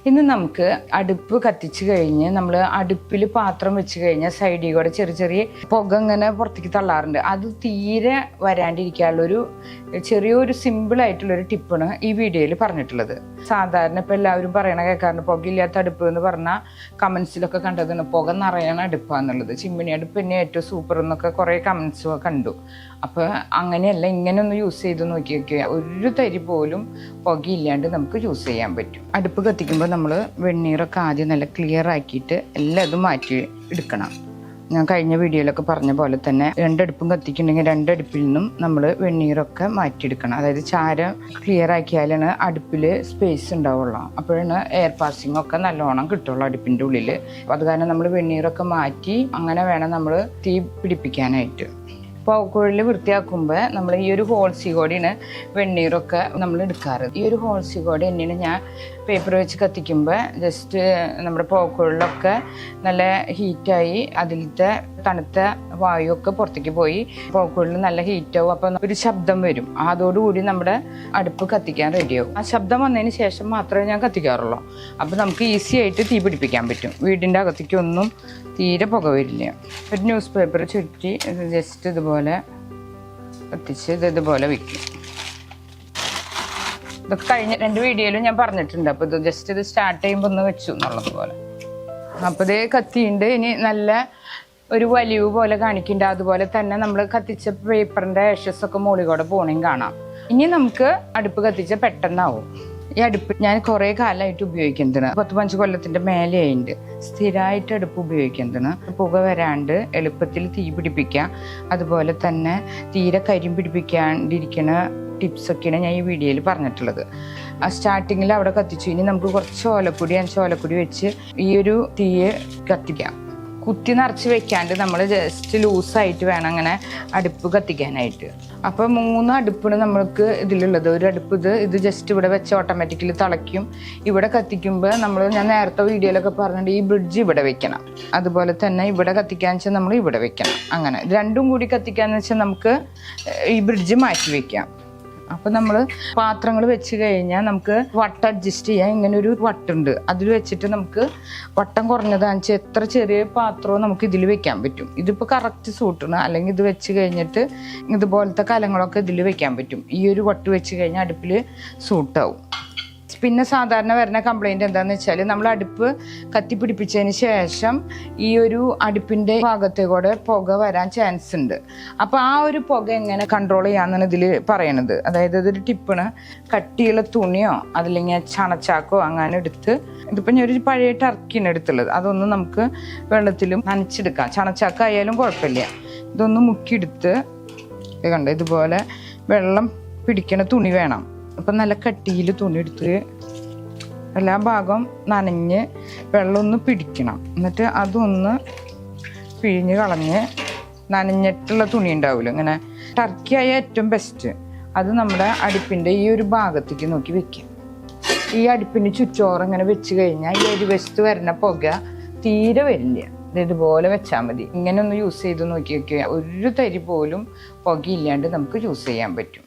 ഇന്ന് നമുക്ക് അടുപ്പ് കത്തിച്ച് കഴിഞ്ഞ് നമ്മൾ അടുപ്പിൽ പാത്രം വെച്ച് കഴിഞ്ഞാൽ സൈഡിൽ കൂടെ ചെറിയ ചെറിയ പുക ഇങ്ങനെ പുറത്തേക്ക് തള്ളാറുണ്ട്. അത് തീരെ വരാണ്ടിരിക്കാനുള്ളൊരു ചെറിയൊരു സിമ്പിളായിട്ടുള്ളൊരു ടിപ്പാണ് ഈ വീഡിയോയിൽ പറഞ്ഞിട്ടുള്ളത്. സാധാരണ ഇപ്പോൾ എല്ലാവരും പറയണ കേൾക്കാറുണ്ട് പുകയില്ലാത്ത അടുപ്പ് എന്ന് പറഞ്ഞാൽ കമൻസിലൊക്കെ കണ്ടതാണ് പുക നിറയണ അടുപ്പാന്നുള്ളത്. ചിമ്മിണി അടുപ്പ് തന്നെ ഏറ്റവും സൂപ്പർ എന്നൊക്കെ കുറേ കമൻസ് കണ്ടു. അപ്പോൾ അങ്ങനെയല്ല, ഇങ്ങനെ ഒന്ന് യൂസ് ചെയ്ത് നോക്കി നോക്കിയാൽ ഒരു തരി പോലും പുകയില്ലാണ്ട് നമുക്ക് യൂസ് ചെയ്യാൻ പറ്റും. അടുപ്പ് കത്തിക്കുമ്പോൾ നമ്മൾ വെണ്ണീറൊക്കെ ആദ്യം നല്ല ക്ലിയർ ആക്കിയിട്ട് എല്ലാം ഇത് മാറ്റി എടുക്കണം. ഞാൻ കഴിഞ്ഞ വീഡിയോയിലൊക്കെ പറഞ്ഞ പോലെ തന്നെ രണ്ടടുപ്പും കത്തിക്കുന്നുണ്ടെങ്കിൽ രണ്ടടുപ്പിൽ നിന്നും നമ്മൾ വെണ്ണീറൊക്കെ മാറ്റിയെടുക്കണം. അതായത് ചാരം ക്ലിയർ ആക്കിയാലാണ് അടുപ്പിൽ സ്പേസ് ഉണ്ടാവുള്ളൂ. അപ്പോഴാണ് എയർ പാസിംഗ് ഒക്കെ നല്ലോണം കിട്ടുള്ളൂ അടുപ്പിൻ്റെ ഉള്ളിൽ. അത് കാരണം നമ്മൾ വെണ്ണീറൊക്കെ മാറ്റി അങ്ങനെ വേണം നമ്മൾ തീ പിടിപ്പിക്കാനായിട്ട്. പോക്കുഴൽ വൃത്തിയാക്കുമ്പോൾ നമ്മൾ ഈ ഒരു ഹോൾസികോടിയാണ് വെണ്ണീറൊക്കെ നമ്മൾ എടുക്കാറ്. ഈ ഒരു ഹോൾസികോട് തന്നെയാണ് ഞാൻ പേപ്പർ വെച്ച് കത്തിക്കുമ്പോൾ ജസ്റ്റ് നമ്മുടെ പോക്കുഴലൊക്കെ നല്ല ഹീറ്റായി അതിലത്തെ തണുത്ത വായുവൊക്കെ പുറത്തേക്ക് പോയി പോക്കുഴൽ നല്ല ഹീറ്റാവും. അപ്പം ഒരു ശബ്ദം വരും. അതോടുകൂടി നമ്മുടെ അടുപ്പ് കത്തിക്കാൻ റെഡിയാവും. ആ ശബ്ദം വന്നതിന് ശേഷം മാത്രമേ ഞാൻ കത്തിക്കാറുള്ളൂ. അപ്പം നമുക്ക് ഈസി ആയിട്ട് തീ പിടിപ്പിക്കാൻ പറ്റും. വീടിൻ്റെ അകത്തേക്കൊന്നും തീരെ പുക വരില്ല. ഒരു ന്യൂസ് പേപ്പർ ചുറ്റി ജസ്റ്റ് ഇതുപോലെ കത്തിച്ച് ഇതുപോലെ വയ്ക്കും. ഇതൊക്കെ കഴിഞ്ഞ 2 വീഡിയോയിലും ഞാൻ പറഞ്ഞിട്ടുണ്ട്. അപ്പോൾ ഇത് ജസ്റ്റ് ഇത് സ്റ്റാർട്ട് ചെയ്യുമ്പോൾ ഒന്ന് വെച്ചു എന്നുള്ളതുപോലെ. അപ്പോൾ ഇത് കത്തിയുണ്ട്. ഇനി നല്ല ഒരു വലിവ് പോലെ കാണിക്കുന്നുണ്ട്. അതുപോലെ തന്നെ നമ്മൾ കത്തിച്ച പേപ്പറിൻ്റെ ആഷസ് ഒക്കെ മുകളിൽ കൂടെ പോകണമെങ്കിൽ കാണാം. ഇനി നമുക്ക് അടുപ്പ് കത്തിച്ച പെട്ടെന്നാവും. ഈ അടുപ്പ് ഞാൻ കുറേ കാലമായിട്ട് ഉപയോഗിക്കുന്നതാണ്. 10-15 കൊല്ലത്തിൻ്റെ മേലെയായിട്ട് സ്ഥിരമായിട്ട് അടുപ്പ് ഉപയോഗിക്കുന്നതാണ്. പുക വരാണ്ട് എളുപ്പത്തിൽ തീ പിടിപ്പിക്കുക, അതുപോലെ തന്നെ തീരെ കരിയും പിടിപ്പിക്കാണ്ടിരിക്കുന്ന ടിപ്സൊക്കെയാണ് ഞാൻ ഈ വീഡിയോയിൽ പറഞ്ഞിട്ടുള്ളത്. ആ സ്റ്റാർട്ടിങ്ങിൽ അവിടെ കത്തിച്ചു. ഇനി നമുക്ക് കുറച്ച് ഓലപ്പൊടി വെച്ച് ഈ ഒരു തീയെ കത്തിക്കാം. കുത്തി നിറച്ച് വെക്കാണ്ട് നമ്മൾ ജസ്റ്റ് ലൂസായിട്ട് വേണം അങ്ങനെ അടുപ്പ് കത്തിക്കാനായിട്ട്. അപ്പോൾ 3 അടുപ്പാണ് നമ്മൾക്ക് ഇതിലുള്ളത്. ഒരു അടുപ്പ് ഇത് ജസ്റ്റ് ഇവിടെ വെച്ച് ഓട്ടോമാറ്റിക്കലി തിളയ്ക്കും. ഇവിടെ കത്തിക്കുമ്പോൾ ഞാൻ നേരത്തെ വീഡിയോയിലൊക്കെ പറഞ്ഞിട്ട് ഈ ബ്രിഡ്ജ് ഇവിടെ വെക്കണം. അതുപോലെ തന്നെ ഇവിടെ കത്തിക്കാന്ന് വെച്ചാൽ നമ്മൾ ഇവിടെ വെക്കണം. അങ്ങനെ രണ്ടും കൂടി കത്തിക്കാന്ന് വെച്ചാൽ നമുക്ക് ഈ ബ്രിഡ്ജ് മാറ്റി വെക്കാം. അപ്പം നമ്മൾ പാത്രങ്ങൾ വെച്ച് കഴിഞ്ഞാൽ നമുക്ക് വട്ടം അഡ്ജസ്റ്റ് ചെയ്യാൻ ഇങ്ങനെ ഒരു വട്ടുണ്ട്. അതിൽ വെച്ചിട്ട് നമുക്ക് വട്ടം കുറഞ്ഞതാണെന്ന് വെച്ചാൽ എത്ര ചെറിയ പാത്രവും നമുക്ക് ഇതിൽ വെക്കാൻ പറ്റും. ഇതിപ്പോൾ കറക്റ്റ് സൂട്ടാണ്. അല്ലെങ്കിൽ ഇത് വെച്ച് കഴിഞ്ഞിട്ട് ഇതുപോലത്തെ കലങ്ങളൊക്കെ ഇതിൽ വെക്കാൻ പറ്റും. ഈ ഒരു വട്ട് വെച്ച് കഴിഞ്ഞാൽ അടുപ്പിൽ സൂട്ടാവും. പിന്നെ സാധാരണ വരുന്ന കംപ്ലൈൻറ്റ് എന്താണെന്ന് വെച്ചാൽ നമ്മൾ അടുപ്പ് കത്തിപ്പിടിപ്പിച്ചതിന് ശേഷം ഈ ഒരു അടുപ്പിൻ്റെ ഭാഗത്തേക്കൂടെ പുക വരാൻ ചാൻസ് ഉണ്ട്. അപ്പോൾ ആ ഒരു പുക എങ്ങനെ കൺട്രോൾ ചെയ്യാമെന്നാണ് ഇതിൽ പറയണത്. അതായത് ഇതൊരു ടിപ്പാണ്. കട്ടിയുള്ള തുണിയോ അതല്ലെങ്കിൽ ചണച്ചാക്കോ അങ്ങനെ എടുത്ത്, ഇതിപ്പോൾ ഞാൻ ഒരു പഴയ ടർക്കിയാണ് എടുത്തുള്ളത്, അതൊന്ന് നമുക്ക് വെള്ളത്തിലും നനച്ചെടുക്കാം. ചണച്ചാക്കായാലും കുഴപ്പമില്ല. ഇതൊന്ന് മുക്കിയെടുത്ത് കണ്ട ഇതുപോലെ വെള്ളം പിടിക്കണ തുണി വേണം. അപ്പം നല്ല കട്ടിയിൽ തുണി എടുത്ത് എല്ലാ ഭാഗവും നനഞ്ഞ് വെള്ളം ഒന്ന് പിടിക്കണം. എന്നിട്ട് അതൊന്ന് പിഴിഞ്ഞ് കളഞ്ഞ് നനഞ്ഞിട്ടുള്ള തുണി ഉണ്ടാവില്ല, ഇങ്ങനെ ടർക്കി ആയ ഏറ്റവും ബെസ്റ്റ്. അത് നമ്മുടെ അടുപ്പിൻ്റെ ഈ ഒരു ഭാഗത്തേക്ക് നോക്കി വെക്കും. ഈ അടുപ്പിന് ചുറ്റോറ് ഇങ്ങനെ വെച്ച് കഴിഞ്ഞാൽ ഈ ഒരു വശത്ത് വരുന്ന പുക തീരെ വരില്ല. ഇതുപോലെ വെച്ചാൽ മതി. ഇങ്ങനെ ഒന്ന് യൂസ് ചെയ്ത് നോക്കി വെക്കുക. ഒരു തരി പോലും പുകയില്ലാണ്ട് നമുക്ക് യൂസ് ചെയ്യാൻ പറ്റും.